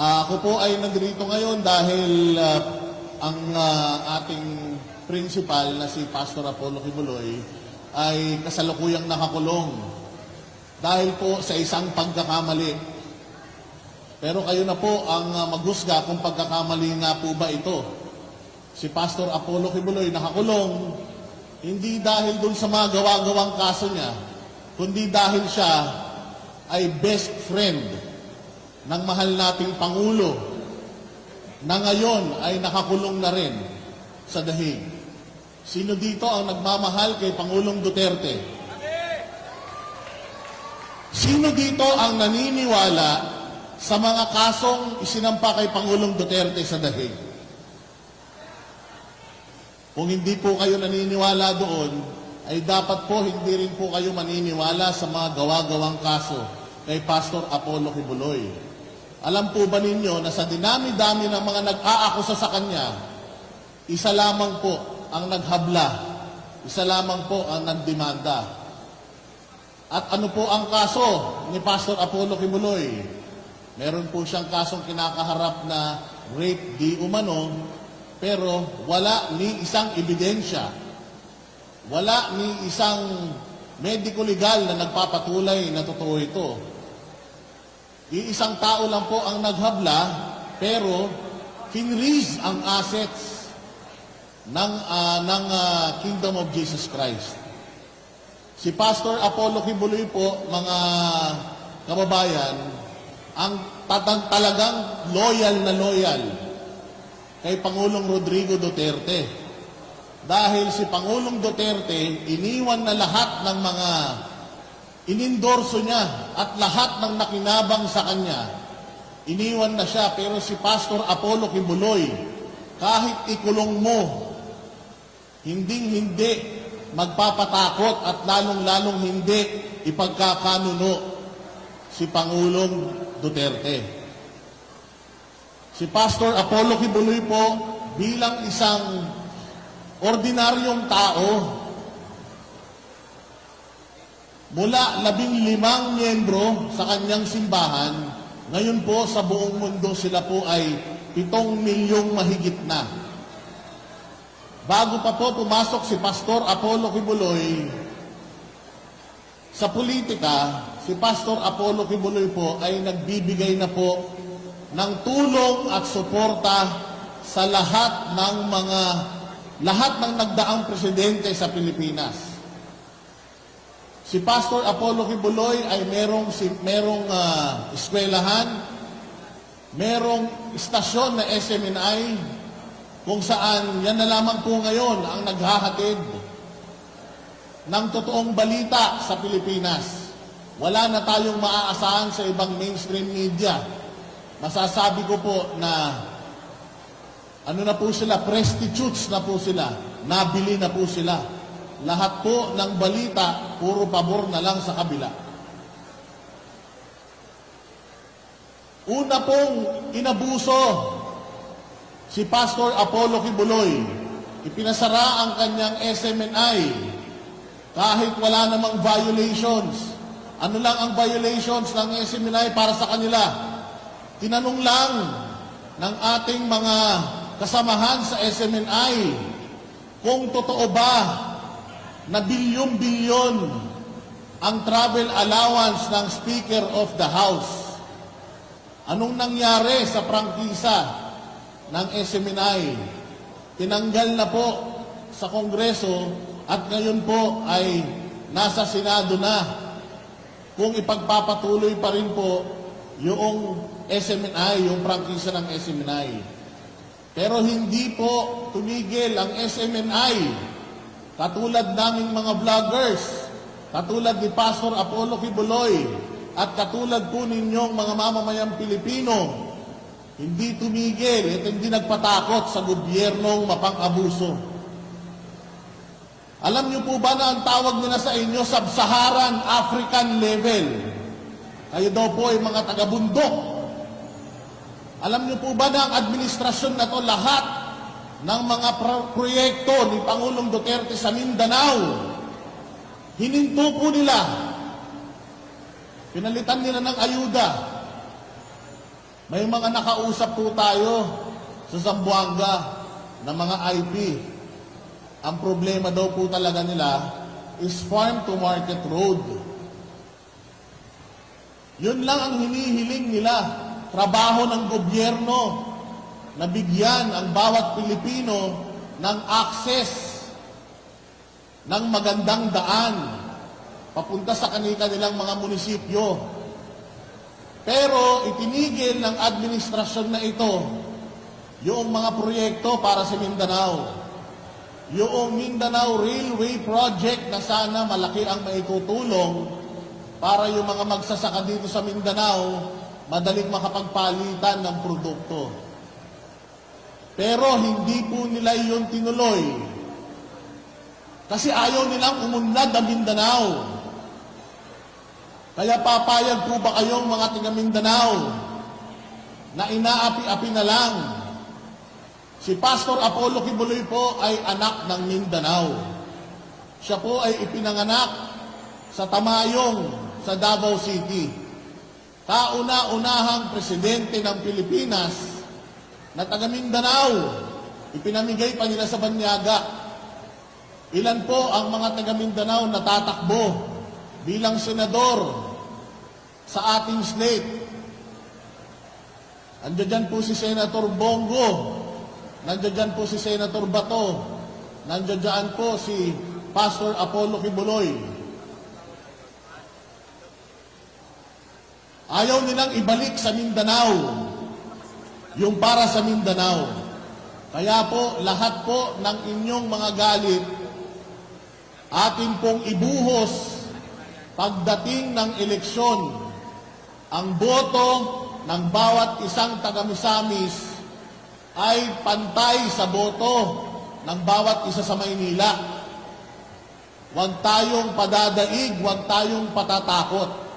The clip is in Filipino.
Ako po ay nandito ngayon dahil ang ating principal na si Pastor Apollo Kibuloy ay kasalukuyang nakakulong dahil po sa isang pagkakamali. Pero kayo na po ang maghusga kung pagkakamali nga po ba ito. Si Pastor Apollo Kibuloy nakakulong hindi dahil dun sa mga gawa-gawang kaso niya, kundi dahil siya ay best friend ng mahal nating Pangulo na ngayon ay nakakulong na rin sa dahig. Sino dito ang nagmamahal kay Pangulong Duterte? Sino dito ang naniniwala sa mga kasong isinampa kay Pangulong Duterte sa dahig? Kung hindi po kayo naniniwala doon, ay dapat po hindi rin po kayo maniniwala sa mga gawa-gawang kaso kay Pastor Apollo Kibuloy. Alam po ba ninyo na sa dinami-dami ng mga nag-aakusa sa kanya, isa lamang po ang naghabla, isa lamang po ang nagdemanda. At ano po ang kaso ni Pastor Apollo Kibuloy? Meron po siyang kasong kinakaharap na rape di umano, pero wala ni isang ebidensya, wala ni isang medico-legal na nagpapatuloy na totoo ito. Iisang tao lang po ang naghabla, pero finreeze ang assets ng Kingdom of Jesus Christ. Si Pastor Apollo Kibuloy po, mga kababayan, ang talagang loyal na loyal kay Pangulong Rodrigo Duterte. Dahil si Pangulong Duterte, iniwan na lahat ng mga inendorso niya at lahat ng nakinabang sa kanya. Iniwan na siya, pero si Pastor Apollo Kibuloy, kahit ikulong mo, hindi magpapatakot at lalong-lalong hindi ipagkakanuno si Pangulong Duterte. Si Pastor Apollo Kibuloy po bilang isang ordinaryong tao, mula 15 miyembro sa kanyang simbahan, ngayon po sa buong mundo sila po ay 7 milyong mahigit na. Bago pa po pumasok si Pastor Apollo Kibuloy sa politika, si Pastor Apollo Kibuloy po ay nagbibigay na po ng tulong at suporta sa lahat ng nagdaang presidente sa Pilipinas. Si Pastor Apollo Kibuloy ay merong eskwelahan, merong istasyon na SMNI, kung saan yan na lamang po ngayon ang naghahatid ng totoong balita sa Pilipinas. Wala na tayong maaasahan sa ibang mainstream media. Masasabi ko po na ano na po sila, prostitutes na po sila, nabili na po sila. Lahat po ng balita, puro pabor na lang sa kabila. Una pong inabuso si Pastor Apollo Kibuloy. Ipinasara ang kanyang SMNI kahit wala namang violations. Ano lang ang violations ng SMNI para sa kanila? Tinanong lang ng ating mga kasamahan sa SMNI kung totoo ba na bilyon-bilyon ang travel allowance ng Speaker of the House. Anong nangyari sa prangkisa ng SMNI? Tinanggal na po sa Kongreso at ngayon po ay nasa Senado na. Kung ipagpapatuloy pa rin po yung SMNI, yung prangkisa ng SMNI. Pero hindi po tumigil ang SMNI. Katulad naming mga vloggers, katulad ni Pastor Apollo Kibuloy, at katulad po ninyong mga mamamayang Pilipino, hindi tumigil at hindi nagpatakot sa gobyernong mapang-abuso. Alam niyo po ba na ang tawag nila sa inyo, Sub-Saharan African level? Kayo daw po ay mga taga-bundok. Alam niyo po ba na ang administrasyon na to, lahat ng mga proyekto ni Pangulong Duterte sa Mindanao, hininto po nila. Pinalitan nila ng ayuda. May mga nakausap po tayo sa Zamboanga na mga IP. Ang problema daw po talaga nila is farm to market road. Yun lang ang hinihiling nila. Trabaho ng gobyerno na bigyan ang bawat Pilipino ng access ng magandang daan papunta sa kanilang mga munisipyo. Pero itinigil ng administrasyon na ito yung mga proyekto para sa Mindanao. Yung Mindanao Railway Project na sana malaki ang maitutulong para yung mga magsasaka dito sa Mindanao madaling makapagpalitan ng produkto. Pero hindi po nila yun tinuloy kasi ayaw nilang umunlad ang Mindanao. Kaya papayag po ba kayong mga taga Mindanao na inaapi-api na lang? Si Pastor Apollo Kibuloy po ay anak ng Mindanao. Siya po ay ipinanganak sa Tamayong sa Davao City. Kauna-unahang presidente ng Pilipinas na taga Mindanao. Ipinamigay pa nila sa Banyaga. Ilan po ang mga taga Mindanao na tatakbo bilang senador sa ating slate? Andiyan dyan po si Senator Bongo, nandiyan dyan po si Senator Bato, nandiyan dyan po si Pastor Apollo Kibuloy. Ayaw nilang ibalik sa Mindanao yung para sa Mindanao. Kaya po, lahat po ng inyong mga galit, atin pong ibuhos pagdating ng eleksyon. Ang boto ng bawat isang taga-Misamis ay pantay sa boto ng bawat isa sa Maynila. Huwag tayong padadaig, huwag tayong patatakot.